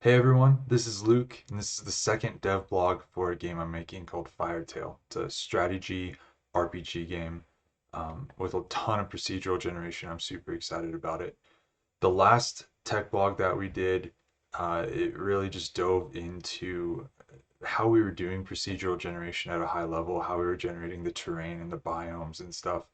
Hey everyone, this is Luke, and this is the second dev blog for a game I'm making called Firetale. It's a strategy RPG game with a ton of procedural generation. I'm super excited about it. The last tech blog that we did, it really just dove into how we were doing procedural generation at a high level, how we were generating the terrain and the biomes and stuff.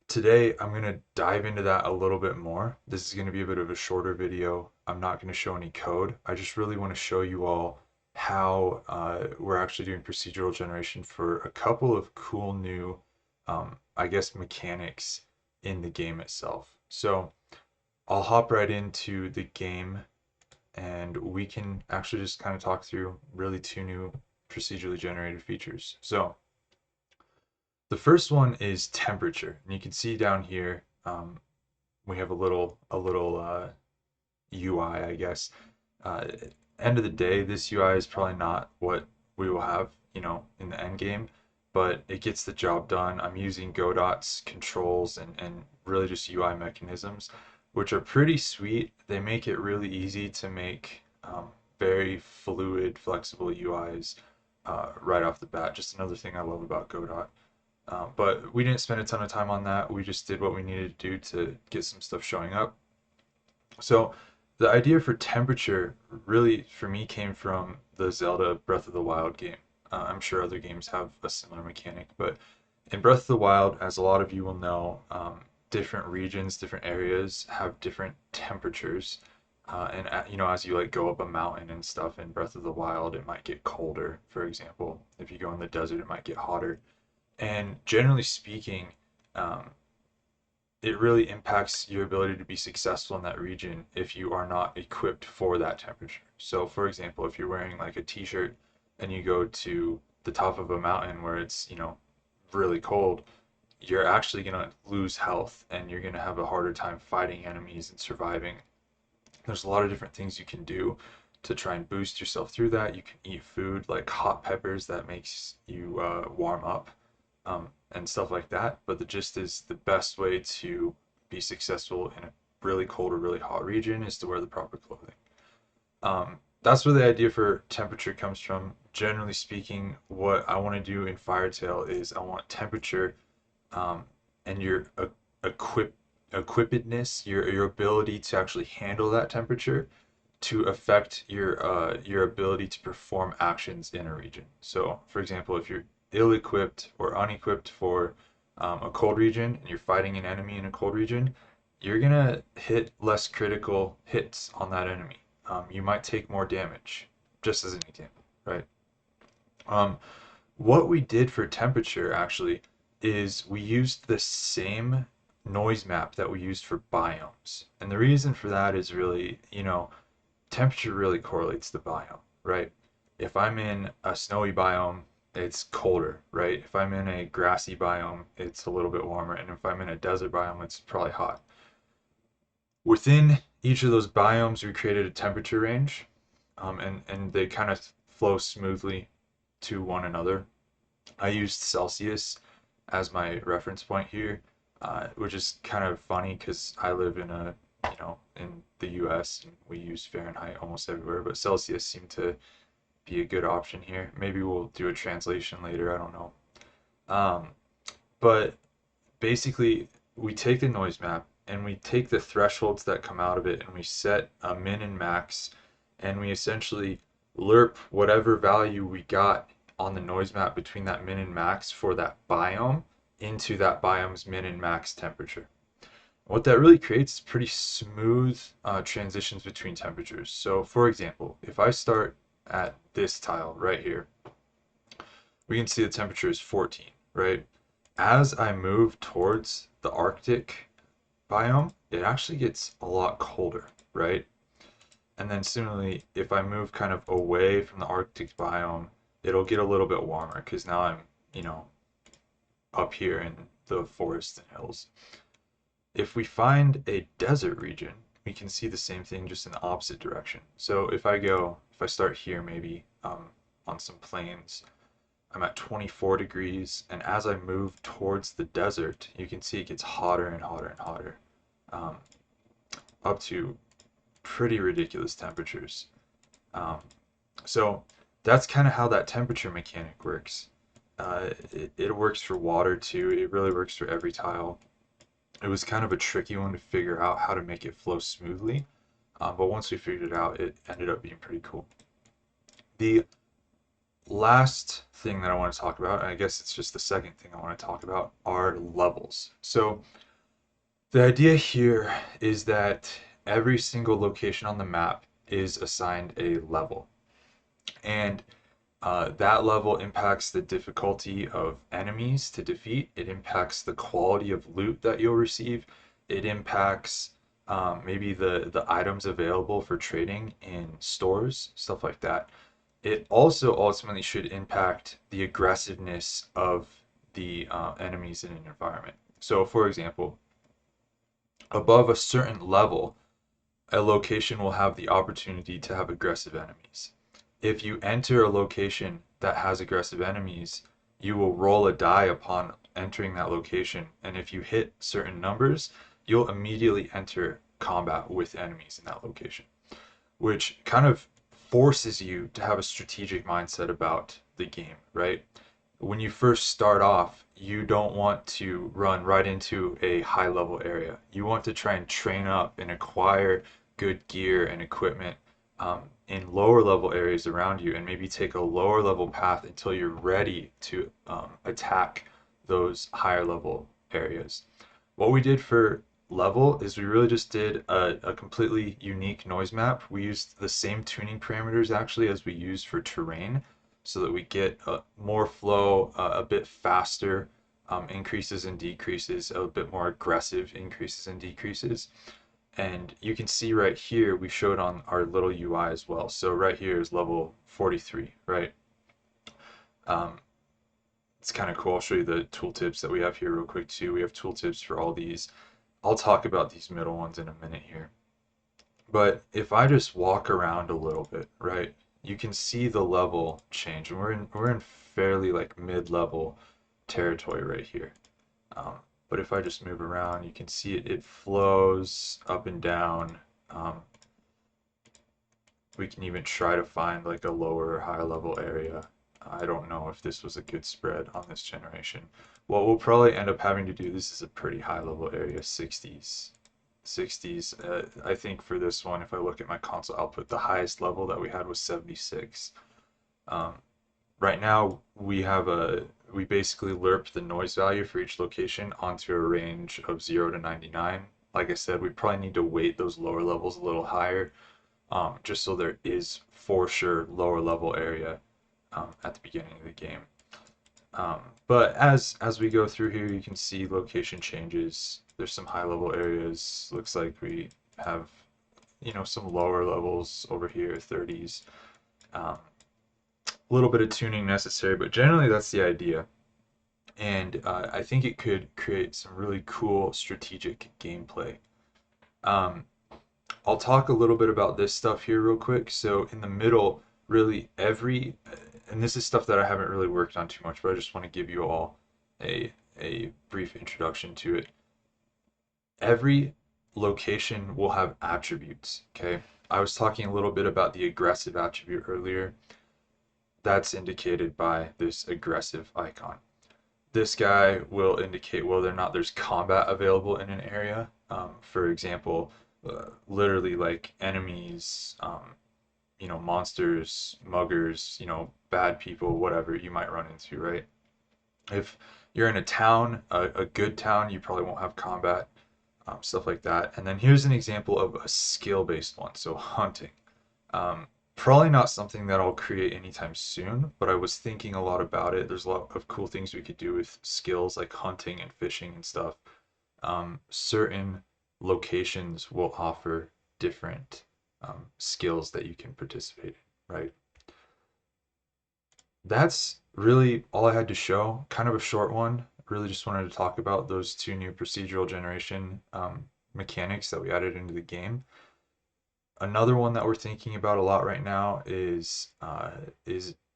Today, I'm going to dive into that a little bit more. This is going to be a bit of a shorter video. I'm not going to show any code. I just really want to show you all how we're actually doing procedural generation for a couple of cool new, I guess, mechanics in the game itself. So I'll hop right into the game and we can actually just kind of talk through really two new procedurally generated features. So the first one is temperature, and you can see down here we have a little UI, I guess. Uh, End of the day, this UI is probably not what we will have, in the end game, but it gets the job done. I'm using Godot's controls and really just UI mechanisms, which are pretty sweet. They make it really easy to make very fluid, flexible UIs right off the bat. Just another thing I love about Godot. But we didn't spend a ton of time on that. We just did what we needed to do to get some stuff showing up. So the idea for temperature really for me came from the Zelda Breath of the Wild game. I'm sure other games have a similar mechanic, but in Breath of the Wild, as a lot of you will know, different regions, different areas have different temperatures. As you like go up a mountain and stuff in Breath of the Wild, it might get colder, for example. If you go in the desert, it might get hotter. And generally speaking, um, it really impacts your ability to be successful in that region if you are not equipped for that temperature. So, for example, if you're wearing like a t-shirt and you go to the top of a mountain where it's, really cold, you're actually going to lose health and you're going to have a harder time fighting enemies and surviving. There's a lot of different things you can do to try and boost yourself through that. You can eat food like hot peppers that makes you warm up and stuff like that. But the gist is the best way to be successful in a really cold or really hot region is to wear the proper clothing. That's where the idea for temperature comes from. Generally speaking, what I want to do in Firetale is I want temperature and your equip equippedness, your ability to actually handle that temperature to affect your ability to perform actions in a region. So, for example, if you're ill-equipped or unequipped for a cold region and you're fighting an enemy in a cold region, you're gonna hit less critical hits on that enemy. You might take more damage, just as an example, right? Um, what we did for temperature actually is we used the same noise map that we used for biomes. And the reason for that is really, temperature really correlates to biome, right? If I'm in a snowy biome, it's colder, right? If I'm in a grassy biome, it's a little bit warmer. And if I'm in a desert biome, it's probably hot. Within each of those biomes, we created a temperature range, and they kind of flow smoothly to one another. I used Celsius as my reference point here, which is kind of funny because I live in the US and we use Fahrenheit almost everywhere, but Celsius seemed to be a good option here. Maybe we'll do a translation later, I don't know. Um, but basically, we take the noise map and we take the thresholds that come out of it and we set a min and max and we essentially lerp whatever value we got on the noise map between that min and max for that biome into that biome's min and max temperature. What that really creates is pretty smooth transitions between temperatures. So for example, if I start at this tile right here, we can see the temperature is 14, right? As I move towards the Arctic biome, it actually gets a lot colder, right? And then similarly, if I move kind of away from the Arctic biome, it'll get a little bit warmer because now I'm, up here in the forests and hills. If we find a desert region, we can see the same thing just in the opposite direction. So if I start here maybe on some plains, I'm at 24 degrees, and as I move towards the desert, you can see it gets hotter and hotter and hotter, um, up to pretty ridiculous temperatures. Um, so that's kind of how that temperature mechanic works. It works for water too. It really works for every tile. It was kind of a tricky one to figure out how to make it flow smoothly, but once we figured it out, it ended up being pretty cool. The last thing that I want to talk about, and I guess it's just the second thing I want to talk about, are levels. So the idea here is that every single location on the map is assigned a level, and that level impacts the difficulty of enemies to defeat. It impacts the quality of loot that you'll receive. It impacts maybe the items available for trading in stores, stuff like that. It also ultimately should impact the aggressiveness of the enemies in an environment. So, for example, above a certain level, a location will have the opportunity to have aggressive enemies. If you enter a location that has aggressive enemies, you will roll a die upon entering that location, and if you hit certain numbers, you'll immediately enter combat with enemies in that location, which kind of forces you to have a strategic mindset about the game, right? When you first start off, you don't want to run right into a high level area. You want to try and train up and acquire good gear and equipment in lower level areas around you, and maybe take a lower level path until you're ready to attack those higher level areas. What we did for level is we really just did a completely unique noise map. We used the same tuning parameters actually as we used for terrain, so that we get more flow, a bit faster increases and decreases, a bit more aggressive increases and decreases. And you can see right here, we showed on our little UI as well. So right here is level 43, right? Um, it's kind of cool. I'll show you the tooltips that we have here real quick too. We have tooltips for all these. I'll talk about these middle ones in a minute here. But if I just walk around a little bit, right, you can see the level change. And we're in fairly like mid-level territory right here. Um, but if I just move around, you can see it flows up and down. Um, we can even try to find like a lower or higher level area. I don't know if this was a good spread on this generation. What we'll probably end up having to do, this is a pretty high level area, 60s. 60s. I think for this one, if I look at my console output, the highest level that we had was 76. Um, right now, we basically lerp the noise value for each location onto a range of 0 to 99. Like I said, we probably need to weight those lower levels a little higher, just so there is for sure lower level area at the beginning of the game. But as we go through here, you can see location changes. There's some high level areas. Looks like we have, some lower levels over here, 30s. A little bit of tuning necessary, but generally that's the idea. And I think it could create some really cool strategic gameplay. Um, I'll talk a little bit about this stuff here real quick. So in the middle, really and this is stuff that I haven't really worked on too much, but I just want to give you all a brief introduction to it. Every location will have attributes, okay? I was talking a little bit about the aggressive attribute earlier. That's indicated by this aggressive icon. This guy will indicate whether or not there's combat available in an area. For example, literally like enemies, monsters, muggers, bad people, whatever you might run into, right? If you're in a town, a good town, you probably won't have combat, stuff like that. And then here's an example of a skill-based one, so hunting. Um, Probably not something that I'll create anytime soon, but I was thinking a lot about it. There's a lot of cool things we could do with skills like hunting and fishing and stuff. Certain locations will offer different skills that you can participate in, right? That's really all I had to show. Kind of a short one. Really just wanted to talk about those two new procedural generation mechanics that we added into the game. Another one that we're thinking about a lot right now is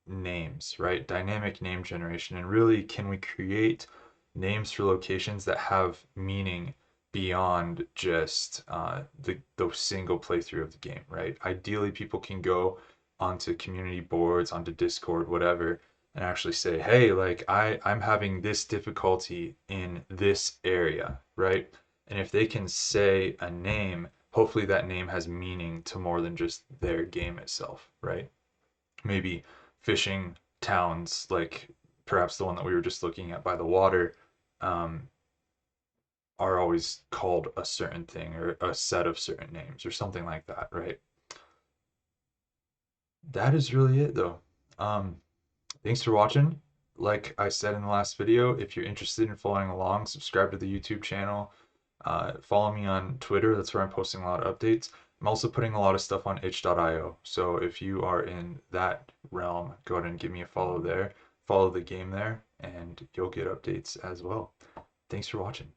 names, right? Dynamic name generation, and really, can we create names for locations that have meaning beyond just the single playthrough of the game, right? Ideally, people can go onto community boards, onto Discord, whatever, and actually say, hey, like I'm having this difficulty in this area, right? And if they can say a name, hopefully that name has meaning to more than just their game itself, right? Maybe fishing towns, like perhaps the one that we were just looking at by the water, um, are always called a certain thing or a set of certain names or something like that, right? That is really it though. Um, Thanks for watching. Like I said in the last video, if you're interested in following along, subscribe to the YouTube channel. Follow me on Twitter. That's where I'm posting a lot of updates. I'm also putting a lot of stuff on itch.io. So if you are in that realm, go ahead and give me a follow there. Follow the game there, and you'll get updates as well. Thanks for watching.